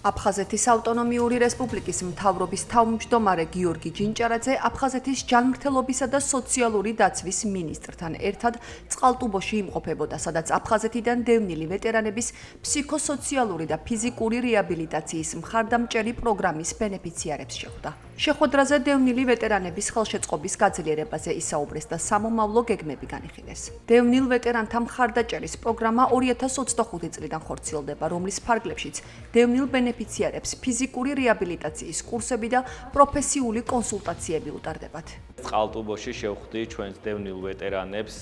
აფხაზეთის ავტონომიური რესპუბლიკის მთავრობის თავმჯდომარე გიორგი ჯინჭარაძე აფხაზეთის ჯანმრთელობისა და სოციალური დაცვის მინისტრთან ერთად წყალტუბოში იმყოფებოდა, სადაც აფხაზეთიდან დევნილი ვეტერანების ფსიქოსოციალური და ფიზიკური რეაბილიტაციის მხარდამჭერი პროგრამის ბენეფიციარებს შეხვდა. შეხვედრაზე დევნილი ვეტერანების ხელშეწყობის გაძლიერებაზე ისაუბრეს და სამომავლო გეგმები განიხილეს. დევნილ ვეტერანთა მხარდაჭერის პროგრამა 2025 წლიდან ხორციელდება, რომლის ფარგლებშიც დევნილ ბენეფიციარებს ფიზიკური რეაბილიტაციის კურსები და პროფესიული კონსულტაციები უტარდებათ. წყალტუბოში შევხვდი ჩვენს დევნილ ვეტერანებს,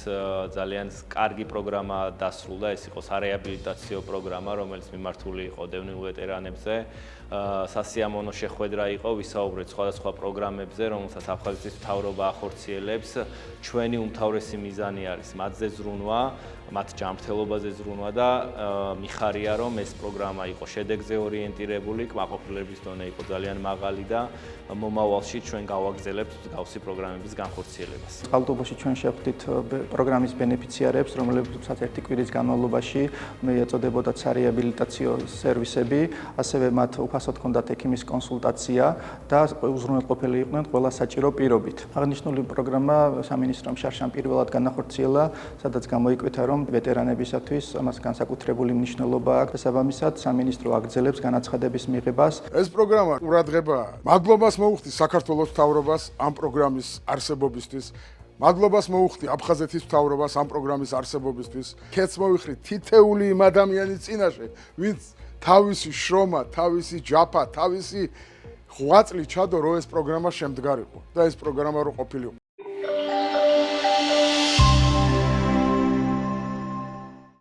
ძალიან კარგი პროგრამა დასრულდა, ეს იყო სარეაბილიტაციო პროგრამა, რომელიც მიმართული იყო დევნილ ვეტერანებზე. სასიამოვნო შეხვედრა იყო, ვისაუბრეთ სხვადასხვა პროგრამებზე, რომელსაც აფხაზეთის მთავრობა ახორციელებს. ჩვენი უმთავრესი მიზანი არის მათზე ზრუნვა, მათ ჯანმრთელობაზე ზრუნვა და მიხარია, რომ ეს პროგრამა იყო შედეგზე ორიენტირებული, კმაყოფილების დონე იყო ძალიან მაღალი და მომავალში ჩვენ გავაგრძელებთ მსგავსი პროგრამების განხორციელებას. წყალტუბოში ჩვენ შევხვდით პროგრამის ბენეფიციარებს, რომლებსაც ერთი კვირის განმავლობაში ეწოდებოდათ სარეაბილიტაციო სერვისები, ასევე მათ უფასოდ ჰქონდათ ექიმის კონსულტაცია და უზრუნველყოფილი იყვნენ ყველა საჭირო პირობით. აღნიშნული პროგრამა სამინისტრომ შარშან პირველად განახორციელა, სადაც გამოიკვეთა, რომ ვეტერანებისათვის ამას განსაკუთრებული მნიშვნელობა აქვს. შესაბამისად, სამინისტრო აგრძელებს განაცხადების მიღებას. ეს პროგრამა ყურადღებაა. მადლობას მოუხდი საქართველოს მთავრობას ამ პროგრამის არსებობისთვის. მადლობას მოუხდი აფხაზეთის მთავრობას ამ პროგრამის არსებობისთვის. ქეთს მოვიხრი თითეული იმ ადამიანის წინაშე, ვინც თავისი შრომა, თავისი ჯაფა, თავისი ღვაწლი ჩადო, რომ ეს პროგრამა შემდგარიყო და ეს პროგრამა რო ყოფილიყო.